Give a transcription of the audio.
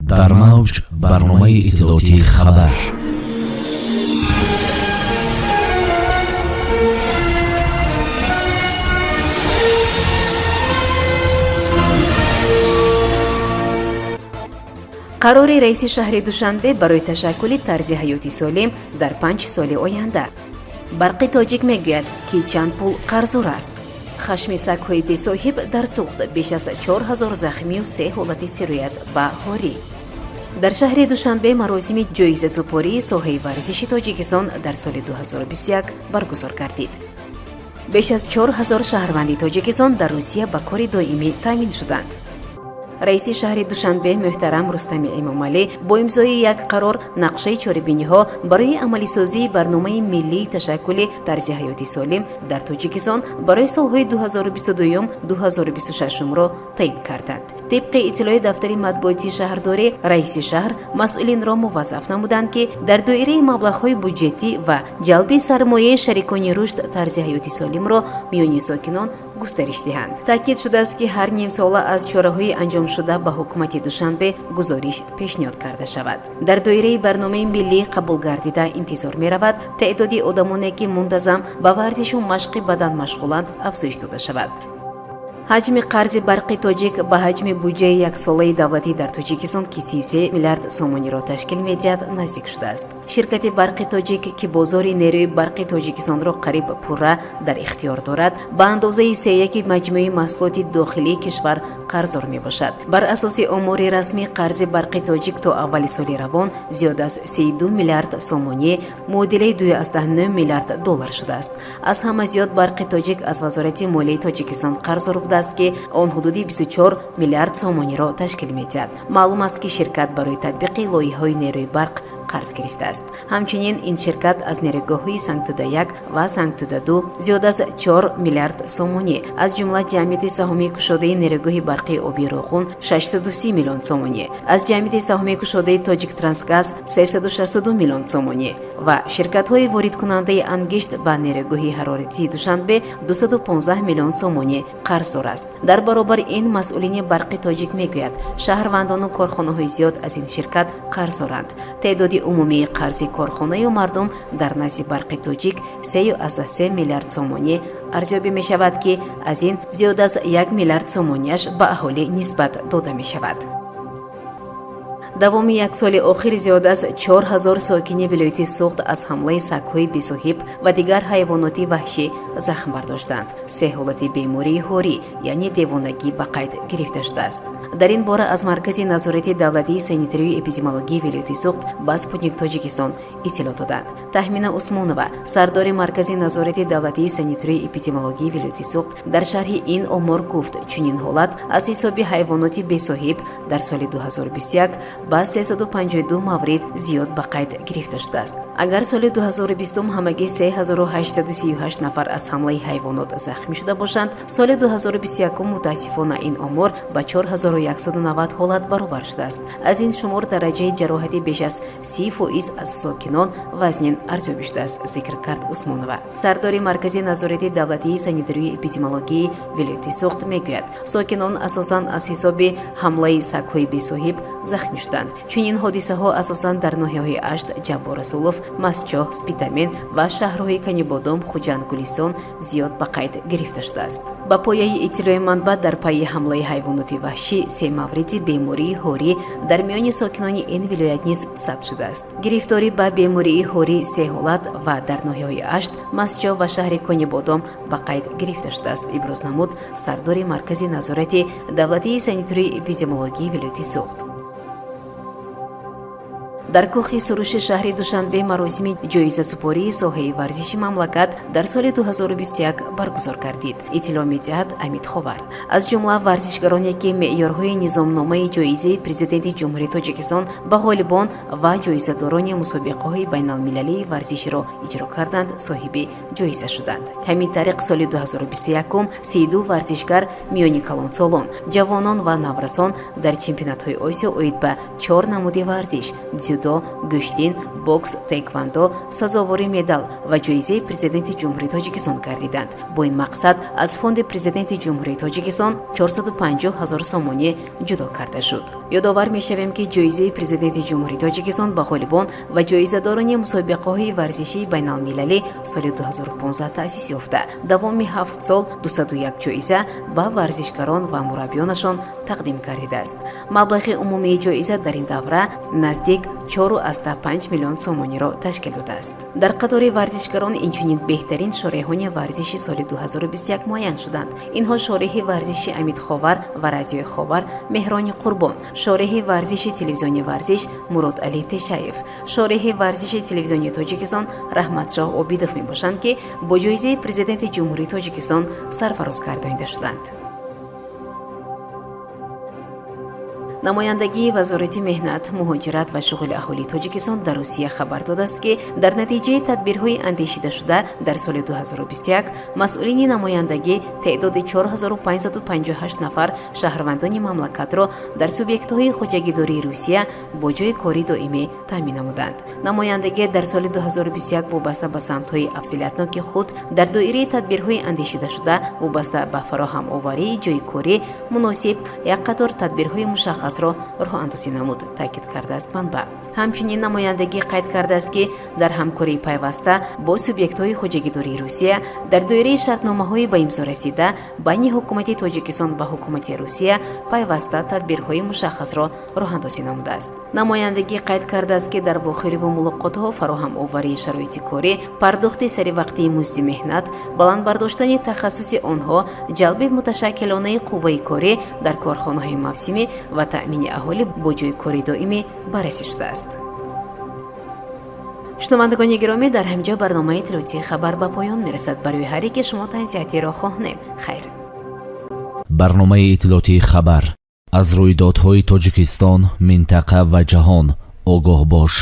در موج برنامه اطلاعاتی خبر. қарори раиси шаҳри душанбе барои ташаккули тарзи ҳаёти солим дар 5 соли оянда. барқи тоҷик мегӯяд ки чанд пул қарзор аст. хашми сагҳои бесоҳиб дар суғд беш аз 4000 захмию 3 ҳолати сироят ба ҳорӣ. дар шаҳри душанбе маросими ҷоизазупории соҳаи варзиши тоҷикистон дар соли 2021 баргузор гардид. беш аз 4000 шаҳрванди тоҷикистон дар русия ба кори доимӣ таъмин шуданд. раиси шаҳри душанбе муҳтарам Рустами Эмомалӣ бо имзои як қарор нақшаи чорабиниҳо барои амалисозии барномаи миллии ташаккули тарзи ҳаёти солим дар Тоҷикистон барои солҳои 2022-2026-ро таъин карданд. тибқи иттилои дафтари матбуоти шаҳрдорӣ, раиси шаҳр масъулинро муваззаф намуданд ки дар доираи маблағҳои буҷетӣ ва ҷалби сармояи шарикони рушд тарзи ҳаёти солимро миёни сокинон густариш диҳанд. таъкид шудааст ки ҳар нимсола аз чораҳои анҷомшуда ба ҳукумати Душанбе гузориш пешниҳод карда шавад. дар доираи барномаи миллӣ қабул гардида интизор меравад таъдоди одамоне ки мунтазам ба варзишу машқи бадан машғуланд афзоиш дода шавад. ҳаҷми қарзи барқи тоҷик ба ҳаҷми буҷаи яксолаи давлатӣ дар Тоҷикистон ки 33 миллиард сомониро ташкил медиҳад наздик шудааст. ширкати барқи тоҷик ки бозори нерӯи барқи Тоҷикистонро қариб пурра дар ихтиёр дорад ба андозаи 3/1 маҷмӯи маҳсулоти дохилии кишвар қарзор мебошад. бар асоси омори расмӣ қарзи барқи тоҷик то аввали соли равон зиёда аз 32 миллиард сомонӣ муодилаи 2,9 миллиард доллар шудааст. аз ҳама зиёд барқи тоҷик аз вазорати молияи Тоҷикистон қарзор буда аст ки он ҳудуди 24 миллиард сомониро ташкил медиҳад. маълум аст ки ширкат барои татбиқи лоиҳаҳои нерӯи барқ қарз гирифтааст. ҳамчунин ин ширкат аз нерӯгоҳҳои Сангтуда-1 ва Сангтуда-2 зиёда аз 4 миллиард сомонӣ, аз ҷумла ҷамъияти саҳмии кушодаи нерӯгоҳи барқи оби Рохун 630 миллион сомонӣ, аз ҷамъияти саҳмии кушодаи Тоҷиктрансгаз 362 миллион сомонӣ ва ширкатҳои воридкунандаи ангишт ба нерӯгоҳи ҳароратии Душанбе 215 миллион сомонӣ қарздор аст. дар баробар ин масъулини барқи тоҷик мегӯяд шаҳрвандону корхонаҳои зиёд аз ин ширкат қарздоранд. теъдоди умумии қарзи корхонаю мардум дар назди барқи тоҷик 3,3 миллиард сомонӣ арзёбӣ мешавад ки аз ин зиёда аз 1 миллиард сомонияш ба аҳолӣ нисбат дода мешавад. давоми як соли охир зиёда аз 4000 сокини вилояти суғд аз ҳамлаи сагҳои бесоҳиб ва дигар ҳайвоноти ваҳшӣ захм бардоштанд. 3 ҳолати бемории ҳорӣ яъне девонагӣ ба қайд гирифта шудааст. дар ин бора аз маркази назорати давлатии санитарию эпидемиологии вилояти суғд ба Спутник Тоҷикистон иттилоъ доданд. Таҳмина Усмонова, сардори маркази назорати давлатии санитарию эпидемиологии вилояти суғд дар шарҳи ин омор гуфт чунин ҳолат аз ҳисоби ҳайвоноти бесоҳиб дар соли 2021 ба 352 маврид зиёд ба қайд гирифта шудааст. агар соли 2020 ҳамагӣ 3838 нафар аз ҳамлаи ҳайвонот захмӣ шуда бошанд, соли 2021 мутаассифона ин омор ба 4190 ҳолат баробар шудааст. аз ин шумор дараҷаи ҷароҳати беш аз 30% аз сокинон вазнин арзёбӣ шудааст, зикр кард Усмонова. сардори маркази назорати давлатии санитарию эпидемиологии вилояти суғд мегӯяд сокинон асосан аз ҳисоби ҳамлаи сагҳои бесоҳиб захмӣ шуданд. чунин ҳодисаҳо асосан дар ноҳияҳои Ашт, Ҷаббор Расулов, Масчоҳ, Спитамин ва шаҳрҳои Канибодом, Хуҷанд, Гулистон зиёд ба қайд гирифта шудааст. ба пояи иттилои манбаъ дар пайи ҳамлаи ҳайвоноти ваҳшӣ 3 мавриди бемории ҳорӣ дар миёни сокинони ин вилоят низ сабт шудааст. гирифторӣ ба бемории ҳорӣ 3 ҳолат ва дар ноҳияҳои Ашт, Масчоҳ ва шаҳри Конибодом ба қайд гирифта шудааст, иброз намуд сардори маркази назорати давлатии санитарию эпидемиологии вилояти суғд. дар кӯхи суруши шаҳри Душанбе маросими ҷоизасупории соҳаи варзиши мамлакат дар соли 2021 баргузор гардид. иттилоъ медиҳад Амид Ховар. аз ҷумла варзишгароне ки меъёрҳои низомномаи ҷоизаи президенти ҷумҳурии Тоҷикистон ба ғолибон ва ҷоизадорони мусобиқаҳои байналмилалии варзиширо иҷро карданд, соҳиби ҷоиза шуданд. ҳамин тариқ соли 2021 32 варзишгар миёни калонсолон, ҷавонон ва наврасон дар чемпионатҳои Осиё оид ба 4 намуди варзиш дзюдо, гӯштин, бокс, тайквандо сазовори медал ва ҷоизаи президенти ҷумҳурии тоҷикистон гардиданд. Бо ин мақсад аз фонди президенти ҷумҳурии тоҷикистон 450 000 сомоние ҷудо карда шуд. ёдовар мешавем ки ҷоизаи президенти ҷумҳурии тоҷикистон ба ғолибон ва ҷоизадорони мусобиқаҳои варзишии байналмилалӣ соли 2015 таъсис ёфта, давоми 7 сол 201 ҷоиза ба варзишгарон ва мураббиёнашон тақдим гардидааст. маблағи умумии ҷоиза дар ин давра наздик 4,5 миллион сомониро ташкил додааст. дар қатори варзишгарон инчунин беҳтарин шореҳони варзиши соли 2021 муайян шуданд. инҳо шореҳи варзиши Амид Ховар ва Радиои Ховар Меҳрони Қурбон, шореҳи варзиши телевизиони варзиш Мурод Али Тешаев, шореҳи варзиши телевизиони Тоҷикистон Раҳматшоҳ Обидов мебошанд, ки бо ҷоизаи президенти ҷумҳурии Тоҷикистон сарфароз гардонида шуданд. намояндагии вазорати меҳнат, муҳоҷират ва шуғули аҳолии Тоҷикистон дар Русия хабар додааст, ки дар натиҷаи тадбирҳои андешидашуда дар соли 2021 масъулини намояндагӣ теъдоди 4558 нафар шаҳрвандони мамлакатро дар субъектҳои хоҷагидории Русия бо ҷои кори доимӣ таъмин намуданд. намояндагӣ дар соли 2021 вобаста ба самтҳои афзалиятноки худ дар доираи тадбирҳои андешидашуда вобаста ба фароҳамоварии ҷойи корӣ муносиб як қатор тадбирҳои мушаххасро роҳандозӣ намуд, таъкид кардааст манбаъ. ҳамчунин намояндагӣ қайд кардааст, ки дар ҳамкории пайваста бо субъектҳои хоҷагидории Русия дар доираи шартномаҳои ба имзо расида байни ҳукумати Тоҷикистон ва ҳукумати Русия пайваста тадбирҳои мушаххасро роҳандозӣ намудааст. намояндагӣ қайд кардааст, ки дар вохириву мулоқотҳо фароҳамоварии шароити корӣ, пардохти саривақтии музди меҳнат, баландбардоштани тахассуси онҳо, ҷалби муташаккилонаи қувваи корӣ дар корхонаҳои мавсимӣ ва таъмини аҳолӣ бо ҷойи кори доимӣ баррасӣ шудааст. шунавандагони гиромӣ, дар ҳамҷо барномаи иттилоотии хабар ба поён мерасад. барои ҳар яке шумо танзиатиро хоҳонем. хайр. барномаи иттилоотии хабар аз рӯйдодҳои Тоҷикистон, минтақа ва ҷаҳон огоҳ бош.